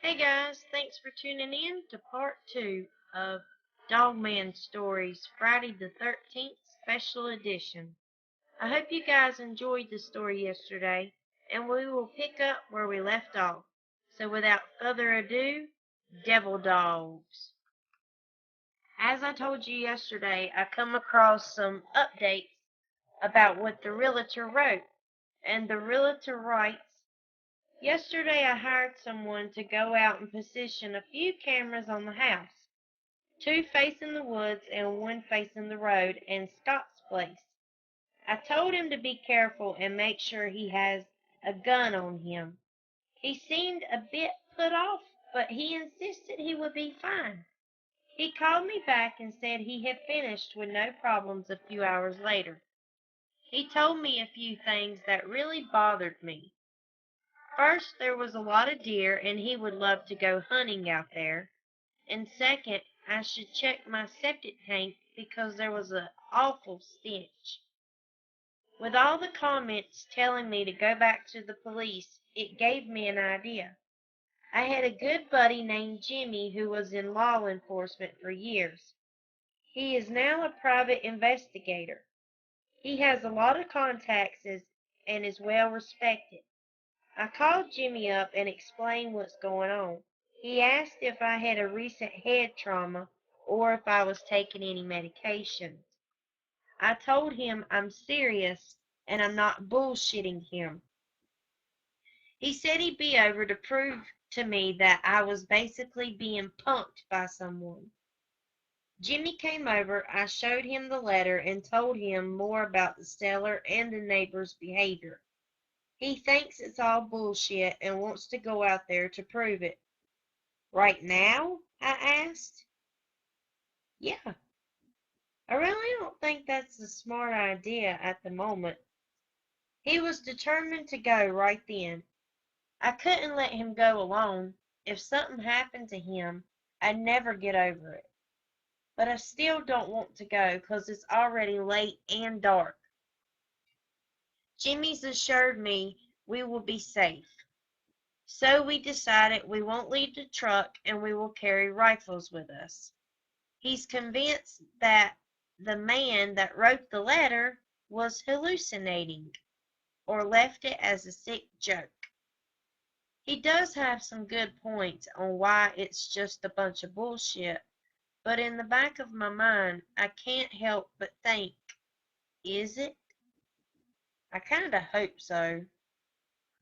Hey guys, thanks for tuning in to part 2 of Dogman Stories Friday the 13th Special Edition. I hope you guys enjoyed the story yesterday, and we will pick up where we left off. So without further ado, Devil Dogs. As I told you yesterday, I come across some updates about what the realtor wrote, and the realtor writes, yesterday I hired someone to go out and position a few cameras on the house, two facing the woods and one facing the road and Scott's place. I told him to be careful and make sure he has a gun on him. He seemed a bit put off, but he insisted he would be fine. He called me back and said he had finished with no problems a few hours later. He told me a few things that really bothered me. First, there was a lot of deer, and he would love to go hunting out there. And second, I should check my septic tank because there was an awful stench. With all the comments telling me to go back to the police, it gave me an idea. I had a good buddy named Jimmy who was in law enforcement for years. He is now a private investigator. He has a lot of contacts and is well respected. I called Jimmy up and explained what's going on. He asked if I had a recent head trauma or if I was taking any medications. I told him I'm serious and I'm not bullshitting him. He said he'd be over to prove to me that I was basically being punked by someone. Jimmy came over, I showed him the letter and told him more about the seller and the neighbor's behavior. He thinks it's all bullshit and wants to go out there to prove it. Right now? I asked. Yeah, I really don't think that's a smart idea at the moment. He was determined to go right then. I couldn't let him go alone. If something happened to him, I'd never get over it. But I still don't want to go 'cause it's already late and dark. Jimmy's assured me we will be safe. So we decided we won't leave the truck and we will carry rifles with us. He's convinced that the man that wrote the letter was hallucinating or left it as a sick joke. He does have some good points on why it's just a bunch of bullshit, but in the back of my mind, I can't help but think, is it? I kinda hope so.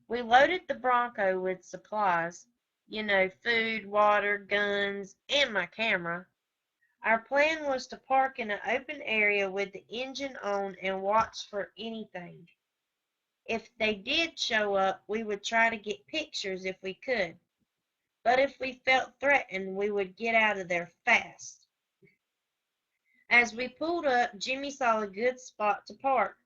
We loaded the Bronco with supplies, food, water, guns, and my camera. Our plan was to park in an open area with the engine on and watch for anything. If they did show up, we would try to get pictures if we could. But if we felt threatened, we would get out of there fast. As we pulled up, Jimmy saw a good spot to park,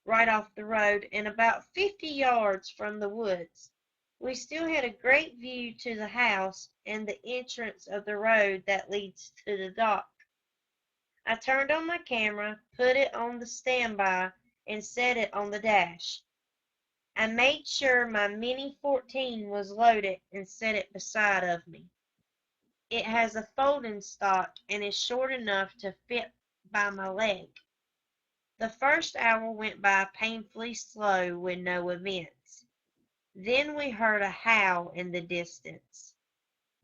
right off the road and about 50 yards from the woods. We still had a great view to the house and the entrance of the road that leads to the dock. I turned on my camera, put it on the standby, and set it on the dash. I made sure my Mini 14 was loaded and set it beside of me. It has a folding stock and is short enough to fit by my leg. The first hour went by painfully slow with no events. Then we heard a howl in the distance,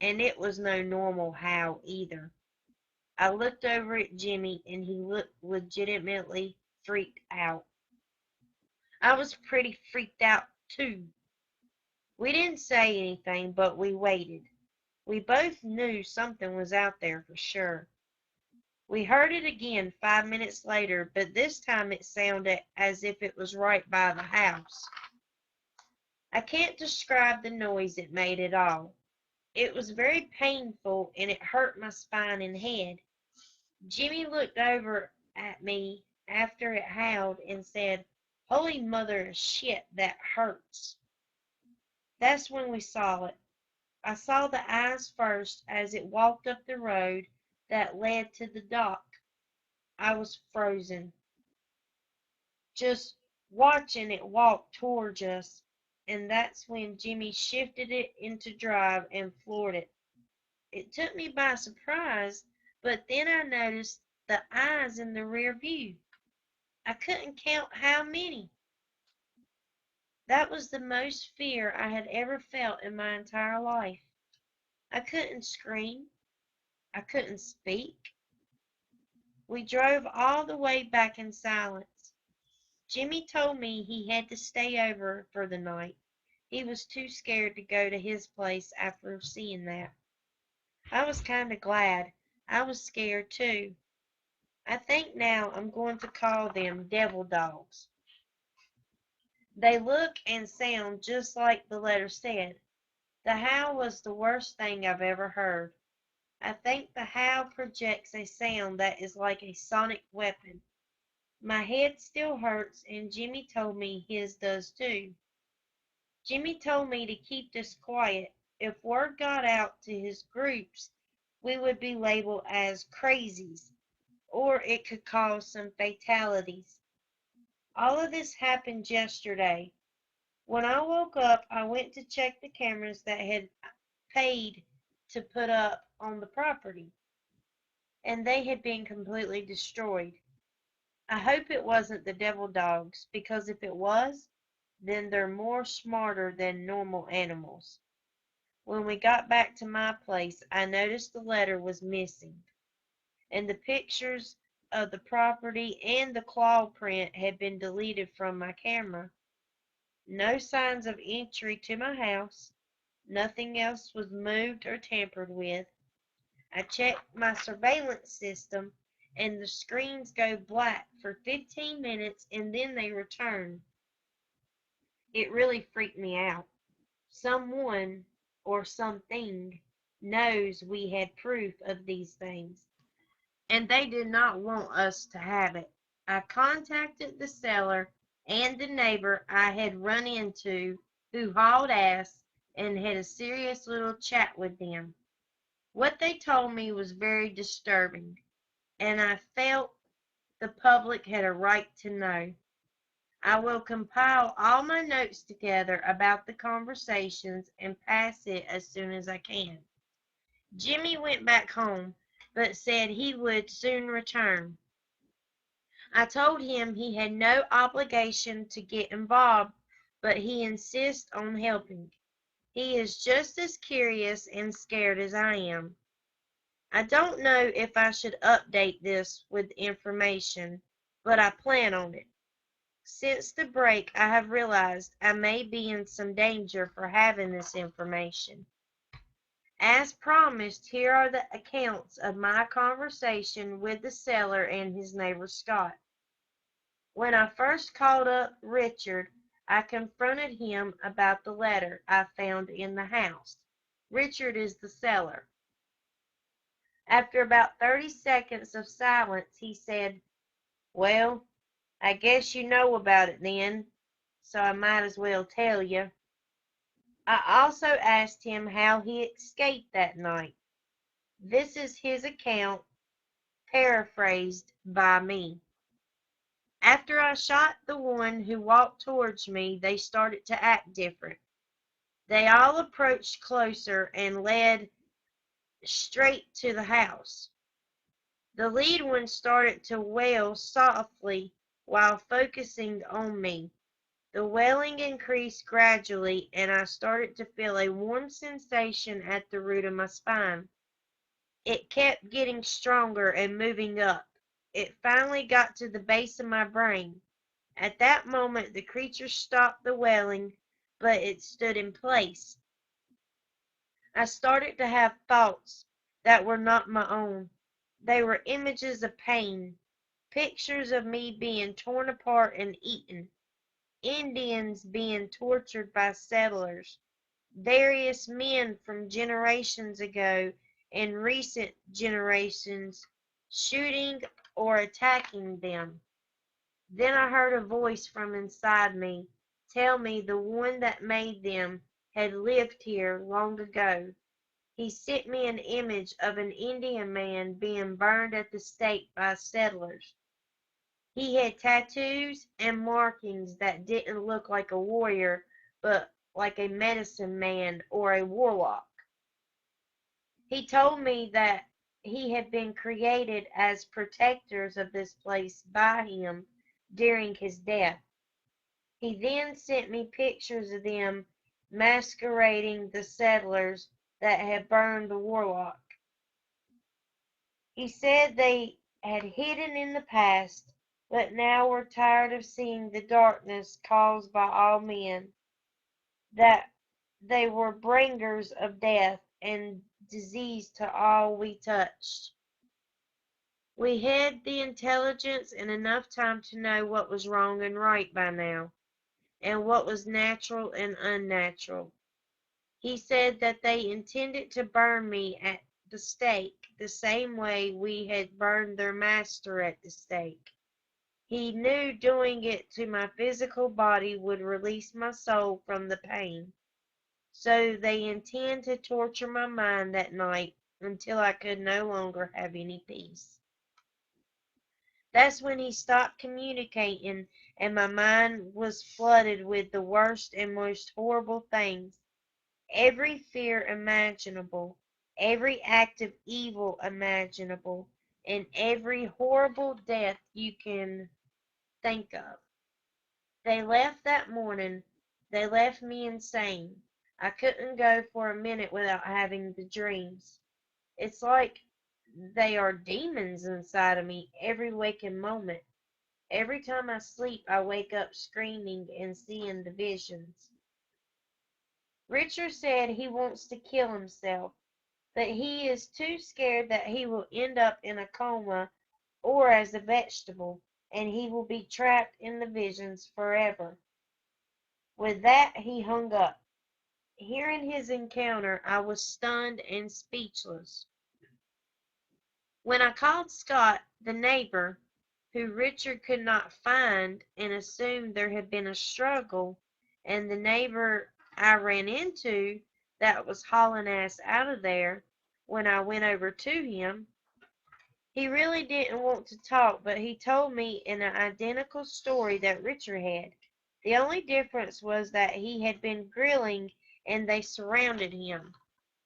and it was no normal howl either. I looked over at Jimmy and he looked legitimately freaked out. I was pretty freaked out too. We didn't say anything, but we waited. We both knew something was out there for sure. We heard it again 5 minutes later, but this time it sounded as if it was right by the house. I can't describe the noise it made at all. It was very painful and it hurt my spine and head. Jimmy looked over at me after it howled and said, "Holy mother of shit, that hurts." That's when we saw it. I saw the eyes first as it walked up the road that led to the dock. I was frozen, just watching it walk towards us, and that's when Jimmy shifted it into drive and floored it. It took me by surprise, but then I noticed the eyes in the rear view. I couldn't count how many. That was the most fear I had ever felt in my entire life. I couldn't scream. I couldn't speak. We drove all the way back in silence. Jimmy told me he had to stay over for the night. He was too scared to go to his place after seeing that. I was kind of glad. I was scared too. I think now I'm going to call them devil dogs. They look and sound just like the letter said. The howl was the worst thing I've ever heard. I think the howl projects a sound that is like a sonic weapon. My head still hurts, and Jimmy told me his does too. Jimmy told me to keep this quiet. If word got out to his groups, we would be labeled as crazies, or it could cause some fatalities. All of this happened yesterday. When I woke up, I went to check the cameras that had paid to put up on the property, and they had been completely destroyed. I hope it wasn't the devil dogs, because if it was, then they're more smarter than normal animals. When we got back to my place, I noticed the letter was missing, and the pictures of the property and the claw print had been deleted from my camera. No signs of entry to my house. Nothing else was moved or tampered with. I checked my surveillance system, and the screens go black for 15 minutes and then they return. It really freaked me out. Someone or something knows we had proof of these things, and they did not want us to have it. I contacted the seller and the neighbor I had run into who hauled ass and had a serious little chat with them. What they told me was very disturbing, and I felt the public had a right to know. I will compile all my notes together about the conversations and pass it as soon as I can. Jimmy went back home, but said he would soon return. I told him he had no obligation to get involved, but he insists on helping. He is just as curious and scared as I am. I don't know if I should update this with information, but I plan on it. Since the break, I have realized I may be in some danger for having this information. As promised, here are the accounts of my conversation with the seller and his neighbor Scott. When I first called up Richard, I confronted him about the letter I found in the house. Richard is the seller. After about 30 seconds of silence, he said, "Well, I guess you know about it then, so I might as well tell you." I also asked him how he escaped that night. This is his account, paraphrased by me. After I shot the one who walked towards me, they started to act different. They all approached closer and led straight to the house. The lead one started to wail softly while focusing on me. The wailing increased gradually, and I started to feel a warm sensation at the root of my spine. It kept getting stronger and moving up. It finally got to the base of my brain. At that moment, the creature stopped the wailing, but it stood in place. I started to have thoughts that were not my own. They were images of pain, pictures of me being torn apart and eaten, Indians being tortured by settlers, various men from generations ago and recent generations shooting or attacking them. Then I heard a voice from inside me tell me the one that made them had lived here long ago. He sent me an image of an Indian man being burned at the stake by settlers. He had tattoos and markings that didn't look like a warrior, but like a medicine man or a warlock. He told me that he had been created as protectors of this place by him during his death. He then sent me pictures of them masquerading the settlers that had burned the warlock. He said they had hidden in the past, but now were tired of seeing the darkness caused by all men, that they were bringers of death and disease to all we touched. We had the intelligence and enough time to know what was wrong and right by now, and what was natural and unnatural. He said that they intended to burn me at the stake the same way we had burned their master at the stake. He knew doing it to my physical body would release my soul from the pain. So they intend to torture my mind that night until I could no longer have any peace. That's when he stopped communicating, and my mind was flooded with the worst and most horrible things. Every fear imaginable, every act of evil imaginable, and every horrible death you can think of. They left that morning. They left me insane. I couldn't go for a minute without having the dreams. It's like they are demons inside of me every waking moment. Every time I sleep, I wake up screaming and seeing the visions. Richard said he wants to kill himself, but he is too scared that he will end up in a coma or as a vegetable, and he will be trapped in the visions forever. With that, he hung up. Hearing his encounter, I was stunned and speechless. When I called Scott, the neighbor, who Richard could not find, and assumed there had been a struggle, and the neighbor I ran into that was hauling ass out of there when I went over to him, he really didn't want to talk, but he told me an identical story that Richard had. The only difference was that he had been grilling and they surrounded him.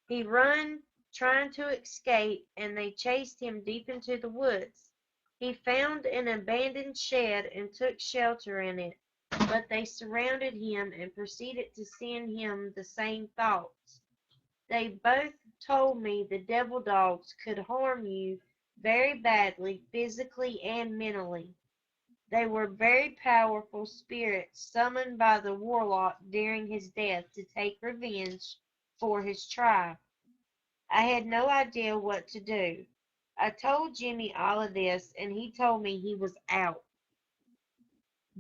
He run trying to escape, and they chased him deep into the woods. He found an abandoned shed and took shelter in it, but they surrounded him and proceeded to send him the same thoughts. They both told me the devil dogs could harm you very badly, physically and mentally. They were very powerful spirits summoned by the warlock during his death to take revenge for his tribe. I had no idea what to do. I told Jimmy all of this, and he told me he was out.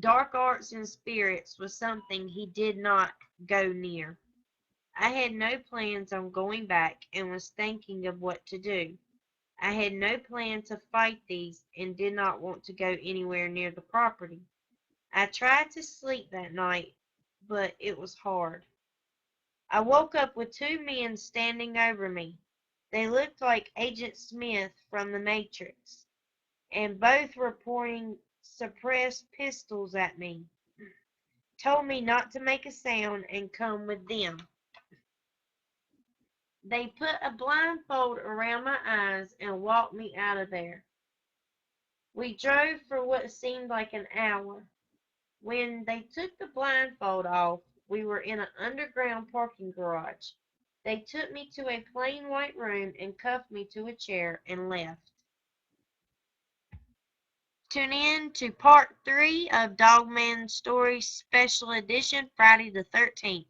Dark arts and spirits was something he did not go near. I had no plans on going back and was thinking of what to do. I had no plan to fight these and did not want to go anywhere near the property. I tried to sleep that night, but it was hard. I woke up with two men standing over me. They looked like Agent Smith from The Matrix, and both were pointing suppressed pistols at me. Told me not to make a sound and come with them. They put a blindfold around my eyes and walked me out of there. We drove for what seemed like an hour. When they took the blindfold off, we were in an underground parking garage. They took me to a plain white room and cuffed me to a chair and left. Tune in to part 3 of Dogman Story Special Edition, Friday the 13th.